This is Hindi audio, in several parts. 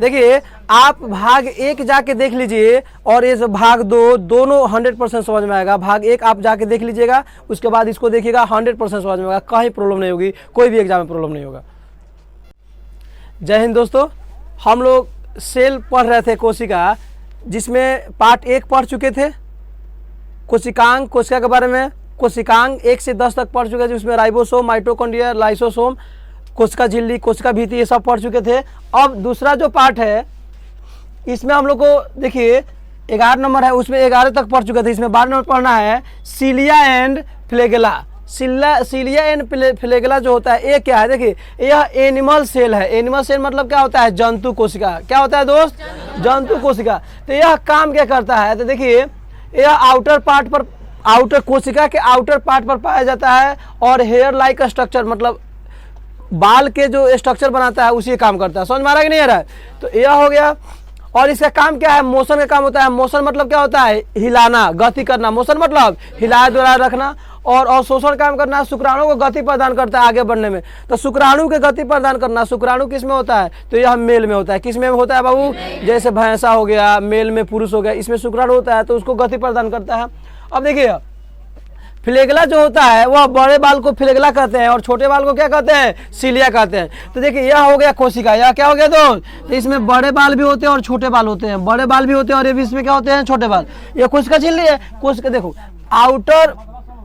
देखिए आप भाग 1 जाके देख लीजिए और इस भाग 2 दोनों 100% समझ में आएगा। भाग 1 आप जाके देख लीजिएगा, उसके बाद इसको देखिएगा, 100% समझ में आएगा, कहीं प्रॉब्लम नहीं होगी, कोई भी एग्जाम में प्रॉब्लम नहीं होगा। जय हिंद दोस्तों, हम लोग सेल पढ़ रहे थे कोशिका, जिसमें पार्ट 1 पढ़ चुके थे कोशिकांग, कोशिका के बारे में। कोशिकांग 1 से 10 तक पढ़ चुके थे, उसमें राइबोसोम, माइटोकॉन्ड्रिया, लाइसोसोम, कोशिका झिल्ली, कोशिका भित्ति, ये सब पढ़ चुके थे। अब दूसरा जो पार्ट है इसमें हम लोग को देखिए 11 नंबर है, उसमें 11 तक पढ़ चुके थे, इसमें 12 नंबर पढ़ना है cilia and flagella. Cilia and flagella जो होता है ये क्या है, देखिए यह एनिमल सेल है। एनिमल सेल मतलब क्या होता है, जंतु कोशिका। क्या होता है दोस्त, जंतु कोशिका। तो यह काम क्या करता है, तो देखिए यह आउटर पार्ट पर, आउटर कोशिका के आउटर पार्ट पर पाया जाता है और हेयर लाइक स्ट्रक्चर मतलब बाल के जो स्ट्रक्चर बनाता है उसी काम करता है। समझ में आ रहा है कि नहीं आ रहा है। तो यह हो गया। और इसका काम क्या है, मोशन का काम होता है। मोशन मतलब क्या होता है, हिलाना, गति करना। मोशन मतलब हिलाए डुलाए रखना। और अवशोषण काम करना है, शुक्राणु को गति प्रदान करता है आगे बढ़ने में। तो शुक्राणु के गति प्रदान करना, शुक्राणु किस में होता है, तो यह मेल में होता है। किस में होता है बाबू, जैसे भैंसा हो गया, मेल में पुरुष हो गया, इसमें शुक्राणु होता है तो उसको गति प्रदान करता है। अब देखिए फ्लैगेला जो होता है वह बड़े बाल को फ्लैगेला कहते हैं और छोटे बाल को क्या कहते हैं, सिलिया कहते हैं। तो देखिए यह हो गया कोशिका। यह क्या हो गया दोस्त, तो इसमें बड़े बाल भी होते हैं और छोटे बाल होते हैं, बड़े बाल भी होते हैं और ये भी इसमें क्या होते हैं, छोटे बाल। ये कोशिका झिल्ली है। कोशिका देखो आउटर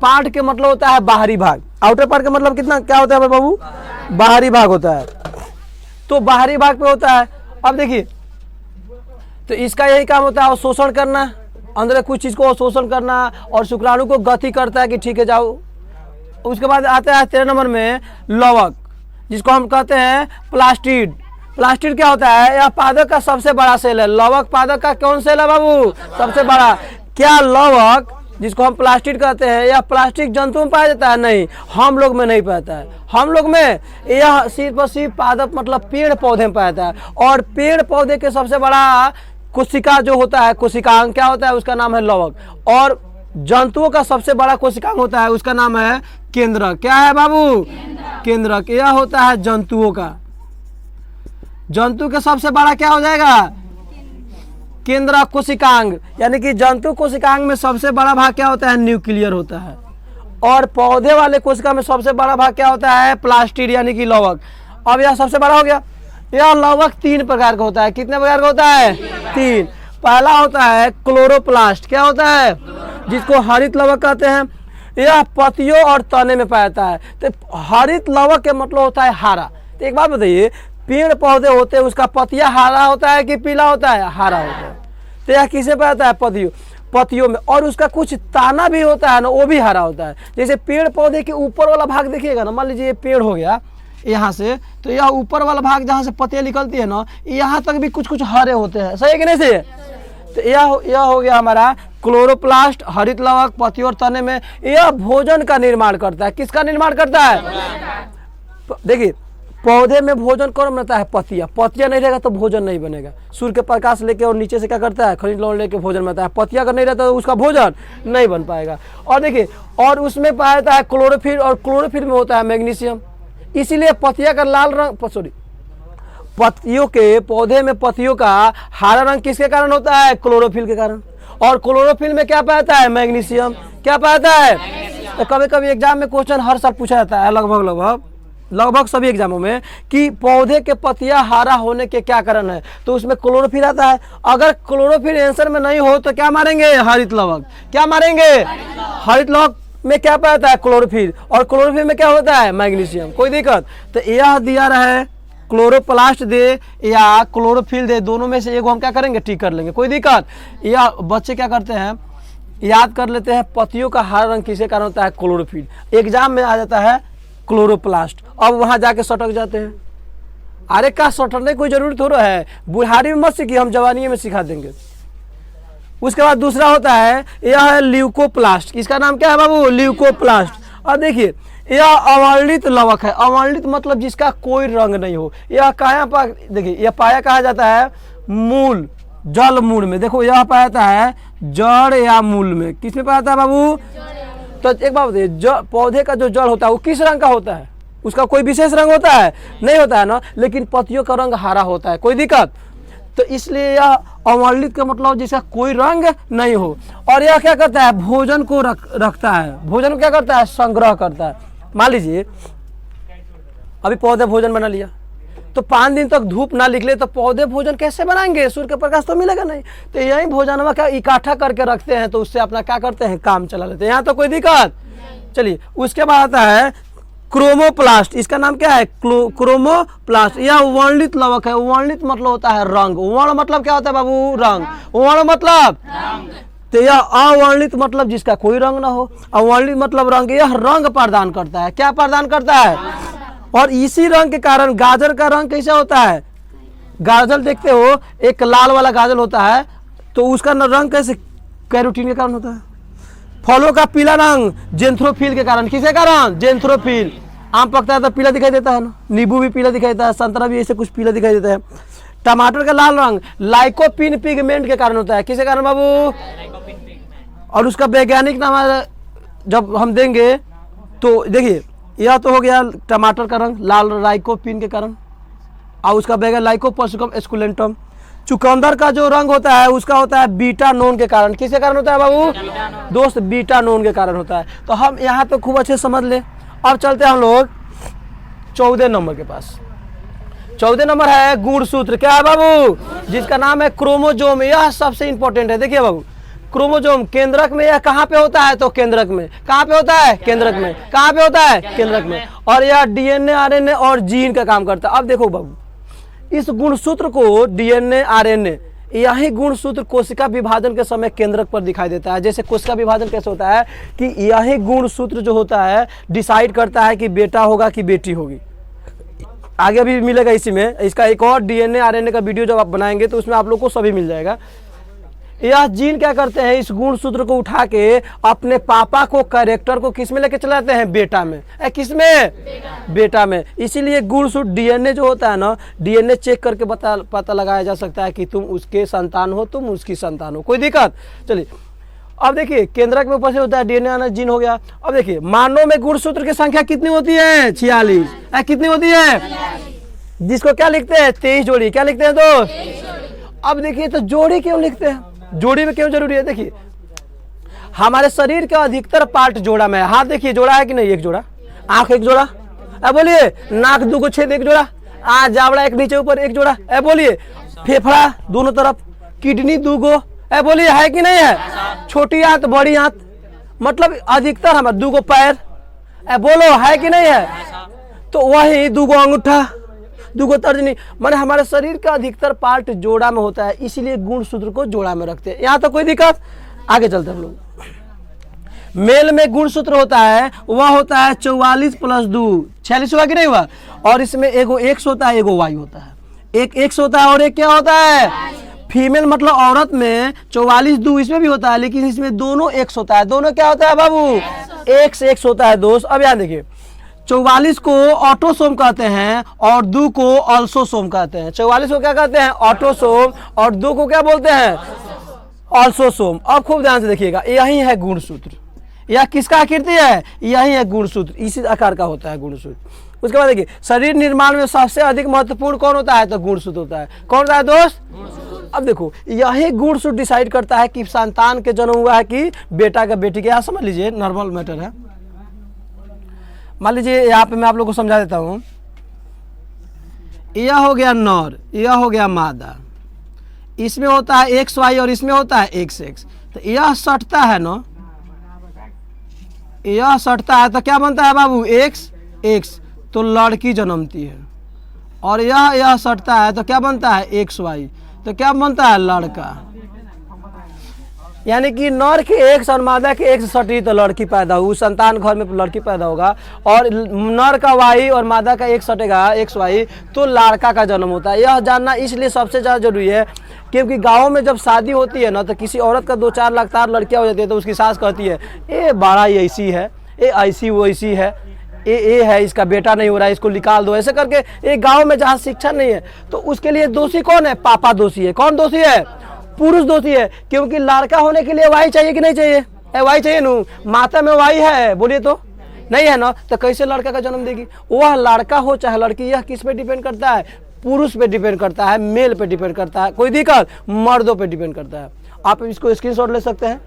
पार्ट के मतलब होता है बाहरी भाग। आउटर पार्ट का मतलब कितना क्या होता है बाबू, बाहरी भाग होता है। तो बाहरी भाग पे होता है। अब देखिए तो इसका यही काम होता है, अवशोषण करना, अंदर कुछ चीज को अवशोषण करना, और शुक्राणु को गति करता है कि ठीक है जाओ। उसके बाद आता है 13 नंबर में लवक, जिसको हम कहते हैं प्लास्टिड। प्लास्टिड क्या होता है, यह पादप का सबसे बड़ा सेल है। लवक पादप का कौन सेल है बाबू, सबसे बड़ा। क्या लवक जिसको हम प्लास्टिड कहते हैं, यह प्लास्टिक जंतु में पाया जाता है, नहीं, हम लोग में नहीं पाता है। हम लोग में यह सिर्फ और सिर्फ पादप मतलब पेड़ पौधे में पाया जाता है। और पेड़ पौधे के सबसे बड़ा कोशिका जो होता है, कोशिकांग क्या होता है, उसका नाम है लवक। और जंतुओं का सबसे बड़ा कोशिकांग होता है, उसका नाम है केंद्रक। क्या है बाबू, केंद्रक। यह होता है जंतुओं का, जंतु के सबसे बड़ा क्या हो जाएगा, केंद्रक कोशिकांग। यानी कि जंतु कोशिकांग में सबसे बड़ा भाग क्या होता है, न्यूक्लियर होता है। और पौधे वाले कोशिका में सबसे बड़ा भाग क्या होता है, प्लास्टिड यानी कि लवक। अब यह सबसे बड़ा हो गया। यह लवक 3 प्रकार का होता है। कितने प्रकार का होता है, 3। पहला होता है क्लोरोप्लास्ट। क्या होता है, जिसको हरित लवक कहते हैं। यह पत्तियों और तने में पाया जाता है। तो हरित लवक के मतलब होता है हरा। तो एक बात बताइए, पेड़ पौधे होते हैं उसका पत्तियां हरा होता है कि पीला होता है, हरा होता है। तो यह किसे पाया जाता है, पत्तियों में। और उसका कुछ ताना भी होता है ना, वो भी हरा होता है। जैसे पेड़ पौधे के ऊपर वाला भाग देखिएगा ना, मान लीजिए ये पेड़ हो गया यहाँ से, तो यह ऊपर वाला भाग जहाँ से पत्तियां निकलती है ना, यहाँ तक भी कुछ कुछ हरे होते हैं। सही है कि नहीं सही है। तो यह हो गया हमारा क्लोरोप्लास्ट, हरित लवक, पत्तियों और तने में। यह भोजन का निर्माण करता है। किसका निर्माण करता है, देखिए पौधे में भोजन कौन बनाता है, पत्तियां। पत्तियां नहीं रहेगा तो भोजन नहीं बनेगा। सूर्य के प्रकाश लेके और नीचे से क्या करता है, खनिज लवण लेके भोजन बनाता है। पत्तियां अगर नहीं रहता तो उसका भोजन नहीं बन पाएगा। और देखिए और उसमें पाया जाता है क्लोरोफिल, और क्लोरोफिल में होता है मैग्नीशियम। इसीलिए पत्तियां का लाल रंग, सॉरी पत्तियों के पौधे में पत्तियों का हरा रंग किसके कारण होता है, क्लोरोफिल के कारण। और क्लोरोफिल में क्या पाया जाता है, मैग्नीशियम। क्या पाया जाता है। तो कभी कभी एग्जाम में क्वेश्चन हर साल पूछा जाता है, लगभग सभी एग्जामों में, कि पौधे के पत्तियां हरा होने के क्या कारण है। तो उसमें क्लोरोफिल आता है। अगर क्लोरोफिल आंसर में नहीं हो तो क्या मारेंगे, हरित लवक। क्या मारेंगे, हरित लवक में क्या पाया जाता है, क्लोरोफिल। और क्लोरोफिल में क्या होता है, मैग्नीशियम। कोई दिक्कत। तो यह दिया रहे क्लोरोप्लास्ट दे या क्लोरोफिल दे, दोनों में से एक हम क्या करेंगे, टिक कर लेंगे। कोई दिक्कत। या बच्चे क्या करते हैं, याद कर लेते हैं पत्तियों का हरा रंग किसके कारण होता है, क्लोरोफिल। एग्जाम में आ जाता है क्लोरोप्लास्ट। अब वहां जाके सटक जाते हैं। अरे का सटकने कोई जरूरत थोड़ा है, बुढ़ारी में मत सीखिए, हम जवानी में सिखा देंगे। उसके बाद दूसरा होता है, यह है ल्यूकोप्लास्ट। इसका नाम क्या है बाबू, ल्यूकोप्लास्ट। और देखिए यह अवर्णित लवक है। अवर्णित मतलब जिसका कोई रंग नहीं हो। यह कहाँ पर, देखिए यह पाया कहा जाता है, मूल, जल मूल में। देखो यह पाया जाता है जड़ या मूल में। किसमें पाया जाता है बाबू, तो एक बात बताइए, पौधे का जो जड़ होता है वो किस रंग का होता है, उसका कोई विशेष रंग होता है, नहीं होता है ना। लेकिन पत्तियों का रंग हरा होता है। कोई दिक्कत। तो इसलिए यह अवर्णित का मतलब जिसका कोई रंग नहीं हो। और यह क्या करता है, भोजन को रखता है, भोजन को क्या करता है, संग्रह करता है। मान लीजिए अभी पौधे भोजन बना लिया, तो 5 दिन तक धूप ना निकले तो पौधे भोजन कैसे बनाएंगे, सूर्य का प्रकाश तो मिलेगा नहीं। तो यही भोजन में क्या इकट्ठा करके रखते हैं, तो उससे अपना क्या करते हैं, काम चला लेते हैं। यहाँ तो कोई दिक्कत। चलिए उसके बाद आता है क्रोमोप्लास्ट। इसका नाम क्या है, क्रोमोप्लास्ट। यह वर्णित लवक है। वर्णित मतलब होता है रंग। वर्ण मतलब क्या होता है बाबू, रंग। वर्ण मतलब तो यह अवर्णित मतलब जिसका कोई रंग ना हो, अवर्णित मतलब रंग। यह रंग प्रदान करता है। क्या प्रदान करता है, और इसी रंग के कारण गाजर का रंग कैसा होता है, गाजर देखते हो एक लाल वाला गाजर होता है, तो उसका रंग कैसे, कैरोटीन के कारण होता है। फलों का पीला रंग जेंथ्रोफिल के कारण। किसके कारण, जेंथ्रोफिल। आम पकता है तो पीला दिखाई देता है ना, नींबू भी पीला दिखाई देता है, संतरा भी ऐसे कुछ पीला दिखाई देता है। टमाटर का लाल रंग लाइकोपिन पिगमेंट के कारण होता है। किसके कारण बाबू, और उसका वैज्ञानिक नाम है, जब हम देंगे तो देखिए यह तो हो गया टमाटर का रंग लाल, लाइकोपिन के कारण। और उसका वैज्ञानिक लाइकोपर्सिकम एस्कुलेंटम। चुकंदर का जो रंग होता है उसका होता है बीटा नोन के कारण। किसके कारण होता है बाबू दोस्त, बीटा नोन के कारण होता है। तो हम यहाँ तो खूब अच्छे समझ ले। अब चलते हैं हम लोग 14 नंबर के पास। 14 नंबर है गुणसूत्र। क्या है बाबू, जिसका नाम है क्रोमोजोम। यह सबसे इंपॉर्टेंट है। देखिए बाबू, क्रोमोजोम केंद्रक में, यह कहाँ पे होता है, तो केंद्रक में। कहाँ पे होता है, केंद्रक में। कहाँ पे होता है, केंद्रक में। और यह डीएनए, आरएनए और जीन का काम करता है। अब देखो बाबू, इस गुणसूत्र को डीएनए, आरएनए, यही गुणसूत्र कोशिका विभाजन के समय केंद्रक पर दिखाई देता है। जैसे कोशिका विभाजन कैसे होता है कि यही गुणसूत्र जो होता है डिसाइड करता है कि बेटा होगा कि बेटी होगी। आगे भी मिलेगा इसी में। इसका एक और डीएनए आरएनए का वीडियो जब आप बनाएंगे तो उसमें आप लोग को सभी मिल जाएगा। यह जीन क्या करते हैं, इस गुणसूत्र को उठा के अपने पापा को, कैरेक्टर को किस में लेके चलाते हैं, बेटा में। किस में, बेटा में। इसीलिए गुणसूत्र डीएनए जो होता है ना, डीएनए चेक करके पता लगाया जा सकता है कि तुम उसके संतान हो, तुम उसकी संतान हो। कोई दिक्कत। चलिए अब देखिए केंद्रक में ऊपर से होता है डीएनए, जीन हो गया। अब देखिए मानव में गुणसूत्र की संख्या कितनी होती है, 46। कितनी होती है, जिसको क्या लिखते हैं, 23 जोड़ी। क्या लिखते हैं दोस्त। अब देखिए तो जोड़ी क्यों लिखते हैं, जोड़ी में क्यों जरूरी है। देखिए हमारे शरीर का अधिकतर पार्ट जोड़ा में है। हाथ देखिए जोड़ा है कि नहीं, एक जोड़ा। आंख एक जोड़ा, बोलिए। नाक 2 को छेद एक जोड़ा। जावड़ा एक नीचे ऊपर एक जोड़ा, बोलिए। फेफड़ा दोनों तरफ, किडनी 2 गो, बोलिए, है कि नहीं है। छोटी आंत, बड़ी आंत, मतलब अधिकतर हमारे 2 गो पैर, बोलो, है कि नहीं है। तो वही 2 गो अंगूठा, 2 गो तर्जनी, माने हमारे शरीर का अधिकतर पार्ट जोड़ा में होता है। इसीलिए गुणसूत्र को जोड़ा में रखते हैं। यहाँ तो कोई दिक्कत। आगे चलते हैं हम लोग। मेल में गुणसूत्र होता है, वह होता है 44 + 2, 46 हुआ कि नहीं हुआ। और इसमें एगो एक्स होता है, एगो वाई होता है। एक एक्स होता है और एक क्या होता है, फीमेल मतलब औरत में 44 2 इसमें भी होता है, लेकिन इसमें दोनों एक्स होता है। दोनों क्या होता है बाबू, एक्स होता है दोस्त। अब यहाँ देखिए 44 को ऑटोसोम कहते हैं और 2 को ऑल्सोसोम कहते हैं। 44 को क्या कहते हैं, ऑटोसोम, और 2 को क्या बोलते हैं, ऑल्सोसोम। अब खूब ध्यान से देखिएगा, यही है गुणसूत्र। यह किसका आकृति है, यही है गुणसूत्र। इसी आकार का होता है गुणसूत्र। उसके बाद देखिए शरीर निर्माण में सबसे अधिक महत्वपूर्ण कौन होता है, तो गुणसूत्र होता है। कौन होता है दोस्त। अब देखो यही गुणसूत्र डिसाइड करता है कि संतान के जन्म हुआ है कि बेटा का बेटी के। यहाँ समझ लीजिए नॉर्मल मैटर है। मान लीजिए यहाँ पे मैं आप लोग को समझा देता हूँ। यह हो गया नर, यह हो गया मादा। इसमें होता है एक्स वाई और इसमें होता है एक्स एक्स। तो यह सटता है ना, यह सटता है तो क्या बनता है बाबू, एक्स एक्स, तो लड़की जन्मती है। और यह सटता है तो क्या बनता है, एक्स वाई, तो क्या बनता है, लड़का। यानी कि नर के एक्स और मादा के एक्स सटी तो लड़की पैदा हुई, संतान घर में लड़की पैदा होगा। और नर का वाई और मादा का एक्स सटेगा, एक्स वाई, तो लड़का का जन्म होता है। यह जानना इसलिए सबसे ज़्यादा जरूरी है क्योंकि गाँव में जब शादी होती है ना, तो किसी औरत का 2-4 लगातार लड़कियाँ हो जाती है, तो उसकी सास कहती है ये बड़ा ही ऐसी है, ये ऐसी वो ऐसी है, ये है, इसका बेटा नहीं हो रहा है, इसको निकाल दो। ऐसे करके एक गांव में जहाँ शिक्षा नहीं है, तो उसके लिए दोषी कौन है, पापा दोषी है। कौन दोषी है, पुरुष दोषी है। क्योंकि लड़का होने के लिए वाई चाहिए कि नहीं चाहिए, वाई चाहिए नू। माता में वाई है, बोलिए तो नहीं है ना, तो कैसे लड़का का जन्म देगी। वह लड़का हो चाहे लड़की, यह किस पे डिपेंड करता है, पुरुष पे डिपेंड करता है, मेल पे डिपेंड करता है, कोई दिक्कत, मर्दों पे डिपेंड करता है। आप इसको स्क्रीनशॉट ले सकते हैं।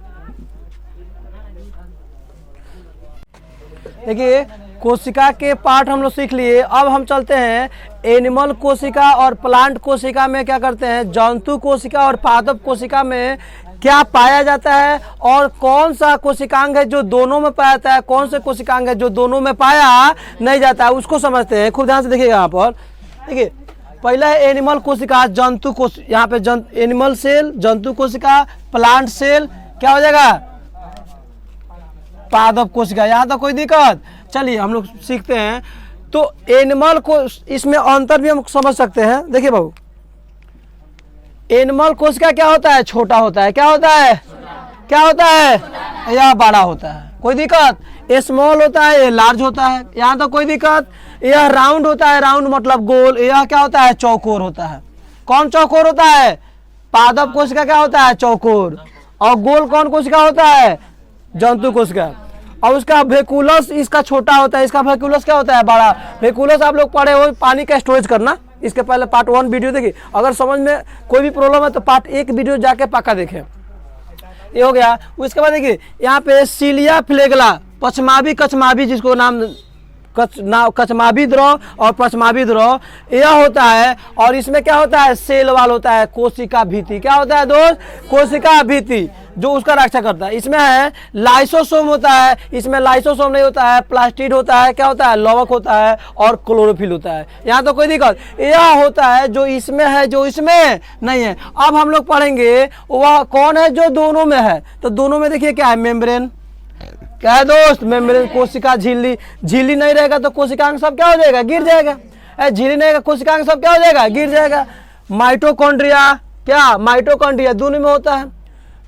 देखिए कोशिका के पार्ट हम लोग सीख लिए। अब हम चलते हैं एनिमल कोशिका और प्लांट कोशिका में क्या करते हैं, जंतु कोशिका और पादप कोशिका में क्या पाया जाता है और कौन सा कोशिकांग है जो दोनों में पाया जाता है, कौन से कोशिकांग है जो दोनों में पाया नहीं जाता है, उसको समझते हैं। खूब ध्यान से देखिएगा यहाँ पर। देखिए पहला है एनिमल कोशिका, जंतु कोशिका, यहाँ पे एनिमल सेल, जंतु कोशिका, प्लांट सेल, क्या हो जाएगा, पादप कोशिका। यहाँ तो कोई दिक्कत। चलिए हम लोग सीखते हैं। तो एनिमल को इसमें अंतर भी हम समझ सकते हैं। देखिए बाबू, एनिमल कोशिका क्या होता है, छोटा होता है, क्या होता है, क्या होता है, यह बड़ा होता है, कोई दिक्कत। स्मॉल होता है, ये लार्ज होता है, यहाँ तो कोई दिक्कत। यह राउंड होता है, राउंड मतलब गोल, यह क्या होता है, चौकोर होता है। कौन चौकोर होता है, पादप कोशिका क्या होता है, चौकोर। और गोल कौन कोशिका होता है, जंतु कोशिका। और उसका वेकुलस इसका छोटा होता है, इसका वेकुलस क्या होता है, बड़ा। वेकुलस आप लोग पढ़े हो, पानी का स्टोरेज करना, इसके पहले पार्ट 1 वीडियो देखिए। अगर समझ में कोई भी प्रॉब्लम है तो पार्ट 1 वीडियो जाके पक्का देखें। ये हो गया। उसके बाद देखिए यहाँ पे सीलिया फ्लेगला, पछमावी कछमावी, जिसको नाम कछमावी द्रव और पछमावी द्रव, यह होता है। और इसमें क्या होता है, सेल वाल होता है, कोशिका भीति। क्या होता है दोस्त, कोशिका भीति, जो उसका रक्षा करता है। इसमें है लाइसोसोम होता है, इसमें लाइसोसोम नहीं होता है, प्लास्टिड होता है, क्या होता है, लवक होता है, और क्लोरोफिल होता है। यहाँ तो कोई दिक्कत। यह होता है जो इसमें है, जो इसमें नहीं है। अब हम लोग पढ़ेंगे वह कौन है जो दोनों में है। तो दोनों में देखिए क्या है, मेम्ब्रेन, क्या है दोस्त, मेम्ब्रेन, कोशिका झिल्ली। झिल्ली नहीं रहेगा तो कोशिकांग सब क्या हो जाएगा, गिर जाएगा। झिल्ली नहीं रहेगा, कोशिकांग सब क्या हो जाएगा, गिर जाएगा। माइटोकॉन्ड्रिया, क्या, माइटोकॉन्ड्रिया दोनों में होता है।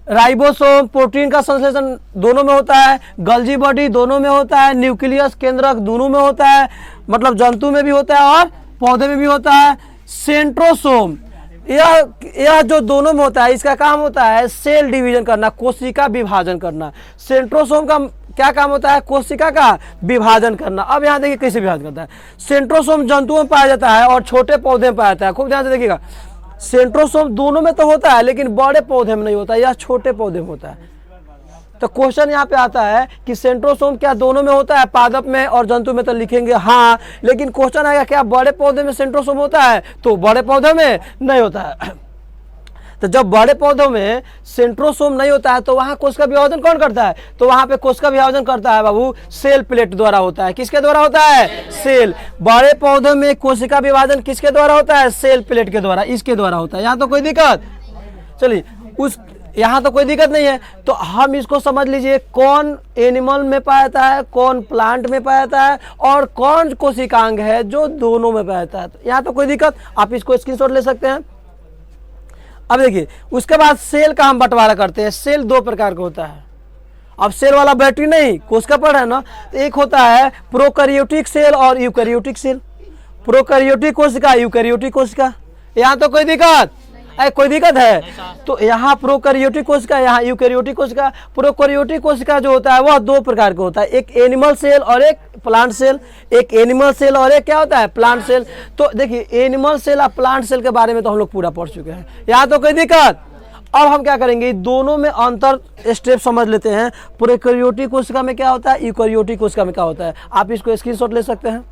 राइबोसोम, प्रोटीन का संश्लेषण दोनों में होता है। गल्जी बॉडी दोनों में होता है। न्यूक्लियस, केंद्रक दोनों में होता है, मतलब जंतु में भी होता है और पौधे में भी होता है। सेंट्रोसोम, यह जो दोनों में होता है, इसका काम होता है सेल डिवीजन करना, कोशिका विभाजन करना। सेंट्रोसोम का क्या काम होता है, कोशिका का विभाजन करना। अब यहाँ देखिए कैसे विभाजन करता है। सेंट्रोसोम जंतुओं में पाया जाता है और छोटे पौधे में पाया जाता है। खूब ध्यान से देखिएगा, सेंट्रोसोम दोनों में तो होता है लेकिन बड़े पौधे में नहीं होता, यह छोटे पौधे में होता है। तो क्वेश्चन यहाँ पे आता है कि सेंट्रोसोम क्या दोनों में होता है, पादप में और जंतु में, तो लिखेंगे हाँ। लेकिन क्वेश्चन आएगा क्या बड़े पौधे में सेंट्रोसोम होता है, तो बड़े पौधे में नहीं होता है। तो जब बड़े पौधों में सेंट्रोसोम नहीं होता है तो वहां कोशिका विभाजन कौन करता है, तो वहां पे कोशिका विभाजन करता है बाबू सेल प्लेट द्वारा होता है। किसके द्वारा होता है, सेल। बड़े पौधों में कोशिका विभाजन किसके द्वारा होता है, सेल प्लेट के द्वारा, इसके द्वारा होता है। यहाँ तो कोई दिक्कत, चलिए उस यहाँ तो कोई दिक्कत नहीं है। तो हम इसको समझ लीजिए, कौन एनिमल में पाया जाता है, कौन प्लांट में पाया जाता है, और कौन कोशिकांग है जो दोनों में पाया जाता है। तो यहाँ तो कोई दिक्कत, आप इसको स्क्रीनशॉट ले सकते हैं। अब देखिए उसके बाद सेल का हम बंटवारा करते हैं। सेल 2 प्रकार का होता है। अब सेल वाला बैटरी नहीं, कोशिका पढ़ रहे हैं ना। तो एक होता है प्रोकैरियोटिक सेल और यूकैरियोटिक सेल। प्रोकैरियोटिक कोशिका, यूकैरियोटिक कोशिका। यहाँ तो कोई दिक्कत, कोई दिक्कत है। तो यहाँ प्रोकैरियोटिक कोशिका, यहाँ यूकैरियोटिक कोशिका। प्रोकैरियोटिक कोशिका जो होता है वह 2 प्रकार का होता है, एक एनिमल सेल और एक प्लांट सेल। एक एनिमल सेल और एक क्या होता है, प्लांट सेल। तो देखिए एनिमल सेल और प्लांट सेल के बारे में तो हम लोग पूरा पढ़ चुके हैं, यहाँ तो कोई दिक्कत। अब हम क्या करेंगे, दोनों में अंतर स्टेप समझ लेते हैं। प्रोकैरियोटिक कोशिका में क्या होता है, यूकैरियोटिक कोशिका में क्या होता है। आप इसको स्क्रीनशॉट ले सकते हैं।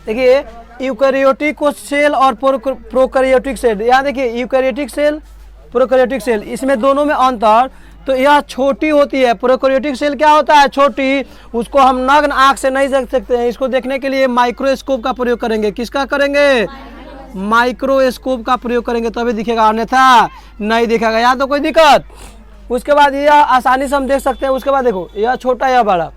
देखिए यूकैरियोटिक सेल और प्रोकैरियोटिक सेल। यहाँ देखिए यूकैरियोटिक सेल, प्रोकैरियोटिक सेल, इसमें दोनों में अंतर। तो यह छोटी होती है। प्रोकैरियोटिक सेल क्या होता है, छोटी, उसको हम नग्न आंख से नहीं देख सकते हैं। इसको देखने के लिए माइक्रोस्कोप का प्रयोग करेंगे। किसका करेंगे, माइक्रोस्कोप का प्रयोग करेंगे तभी दिखेगा, अन्यथा नहीं दिखेगा। यहाँ तो कोई दिक्कत। उसके बाद यह आसानी से हम देख सकते हैं। उसके बाद देखो यह छोटा या बड़ा,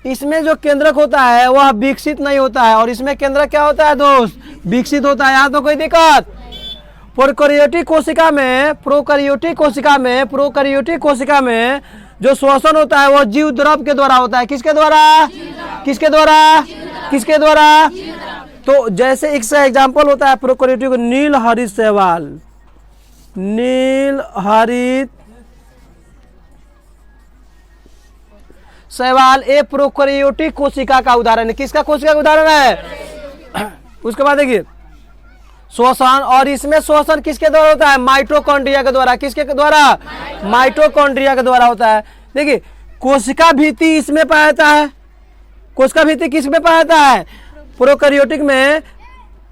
इसमें जो केंद्रक होता है वह विकसित नहीं होता है और इसमें केंद्रक क्या होता है दोस्त, विकसित होता है। यहाँ तो कोई दिक्कत। प्रोकैरियोटिक कोशिका में, प्रोकैरियोटिक कोशिका में जो श्वसन होता है वह जीव द्रव के द्वारा होता है। किसके द्वारा, किसके द्वारा, किसके द्वारा। तो जैसे एक से एग्जाम्पल होता है प्रोकैरियोटिक, नील हरित शैवाल, नील हरित शैवाल एक प्रोकैरियोटिक कोशिका का उदाहरण है। किसका कोशिका का उदाहरण है? उसके बाद देखिए श्वसन, और इसमें श्वसन किसके द्वारा होता है? माइटोकॉन्ड्रिया के द्वारा। किसके द्वारा? माइटोकॉन्ड्रिया के द्वारा होता है। देखिए कोशिका भित्ति इसमें पाया जाता है। कोशिका भित्ति किसमें पाया जाता है? प्रोकैरियोटिक में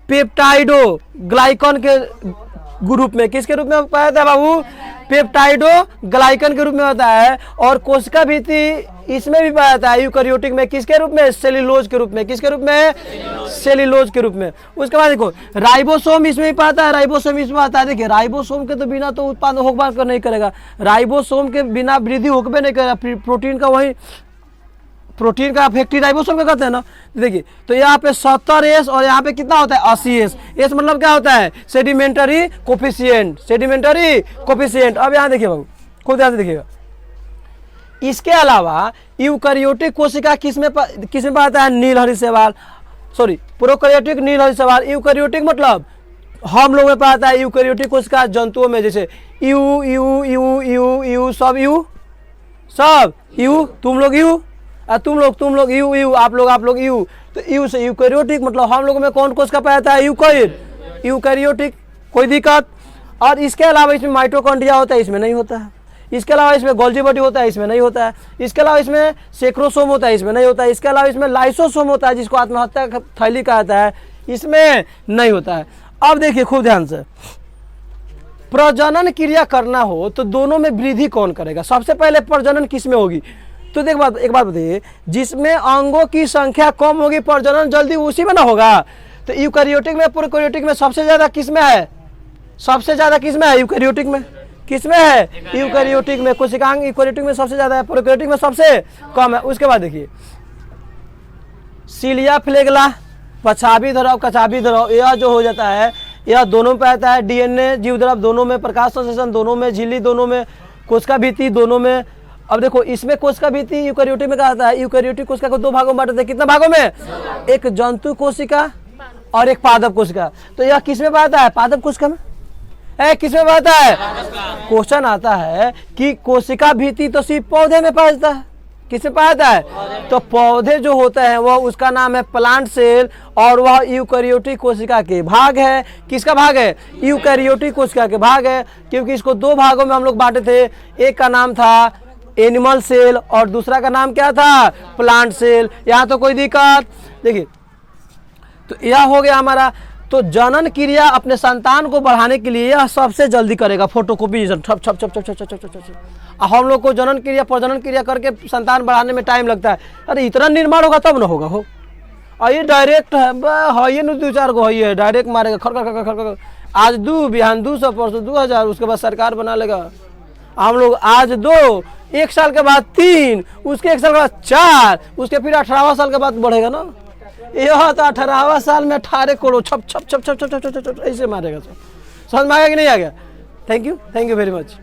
पेप्टाइडो ग्लाइकन के ग्रुप में। किसके रूप में पाया जाता है बाबू? पेप्टाइडो ग्लाइकन के रूप में होता है। और कोशिका भित्ति इसमें भी पाया जाता है यूकैरियोटिक में। किसके रूप में? सेल्यूलोज के रूप में। किसके रूप में? सेल्यूलोज के रूप में। उसके बाद देखो राइबोसोम इसमें भी पाता है। राइबोसोम इसमें आता है। देखिए राइबोसोम के तो बिना तो उत्पादन होकर नहीं करेगा। राइबोसोम के बिना वृद्धि होकर नहीं करेगा। प्रोटीन का वही प्रोटीन का फैक्ट्री राइबोसोम का कहते हैं ना। देखिए तो यहाँ पे 70S और यहाँ पे कितना होता है? 80S। एस मतलब क्या होता है? Sedimentary coefficient. Sedimentary coefficient. अब यहाँ देखिए बाबू, खुद ध्यान से देखिएगा। इसके अलावा यूकैरियोटिक कोशिका किसमें पाता है? नीलहरी शैवाल, सॉरी प्रोकैरियोटिक नीलहरी शैवाल। यूकैरियोटिक मतलब हम लोग में पाता है यूकैरियोटिक कोशिका जंतुओं में, जैसे you you you you you सब यू, सब यू, तुम लोग यू, तुम लोग यू, आप लोग यू। तो यू से यूकैरियोटिक मतलब हम लोगों में कौन कोशिका पाया जाता है? यूकैरियोटिक। कोई दिक्कत? और इसके अलावा इसमें माइटोकॉन्ड्रिया होता है, इसमें नहीं होता है। इसके अलावा इसमें गोल्जी बॉडी होता है, इसमें नहीं होता है। इसके अलावा इसमें सेक्रोसोम होता है, इसमें नहीं होता है। इसके अलावा इसमें लाइसोसोम होता है, जिसको आत्महत्या थैली कहा जाता है, इसमें नहीं होता है। अब देखिए खूब ध्यान से, प्रजनन क्रिया करना हो तो दोनों में वृद्धि कौन करेगा? सबसे पहले प्रजनन किसमें होगी? तो देख एक बात बताइए, जिसमें अंगों की संख्या कम होगी प्रजनन जल्दी उसी में ना होगा। तो यूकैरियोटिक में प्रोकैरियोटिक में सबसे ज्यादा किसमें है? सबसे ज्यादा किसमें है? यूकैरियोटिक में। किसमें है? यूकैरियोटिक में। कोशिकांग यूकैरियोटिक में सबसे ज्यादा है, प्रोकैरियोटिक में सबसे कम है। उसके बाद देखिए सीलिया फ्लैगेला, पछावी द्रव कछावी द्रव, यह जो हो जाता है यह दोनों पे आता है। डीएनए जीव द्रव दोनों में, प्रकाश संश्लेषण दोनों में, झिल्ली दोनों में, कोशिका भित्ति दोनों में। अब देखो इसमें कोशिका भित्ति यूकैरियोटिक में कहा जाता है। यूकैरियोटिक कोशिका को दो भागों में बांटते हैं। कितना भागों में? एक जंतु कोशिका और एक पादप कोशिका। तो यह किसमें पाता है? पादप कोशिका में। किसमें पाता है? क्वेश्चन आता है कि कोशिका भित्ति तो सिर्फ पौधे में पाया जाता है। किसमें पाया जाता है? तो पौधे जो होता है वह, उसका नाम है प्लांट सेल, और वह यूकैरियोटिक कोशिका के भाग है। किसका भाग है? यूकैरियोटिक कोशिका के भाग है, क्योंकि इसको दो भागों में हम लोग बांटे थे। एक का नाम था एनिमल सेल और दूसरा का नाम क्या था? Plant cell. यहाँ तो कोई दिक्कत? देखिए तो यह हो गया हमारा। तो जनन क्रिया अपने संतान को बढ़ाने के लिए यह सबसे जल्दी करेगा, फोटोकॉपी छप छप छप छप छप छप छप। हम लोग को जनन क्रिया प्रजनन क्रिया करके संतान बढ़ाने में टाइम लगता है। अरे इतना निर्माण होगा तब ना होगा। हो और ये डायरेक्ट है, ये न 2-4 को है, डायरेक्ट मारेगा खर खर खर खर खर। आज 2, बिहान 200, परसों 2000, उसके बाद सरकार बना लेगा। हम लोग आज 2, 1 साल के बाद 3, उसके 1 साल के बाद 4, उसके फिर 18वां साल के बाद बढ़ेगा ना। यह तो 18वां साल में 18 करोड़ छप छप छप छप छप छप ऐसे मारेगा। समझ में आ गया कि नहीं आ गया? Thank you very much.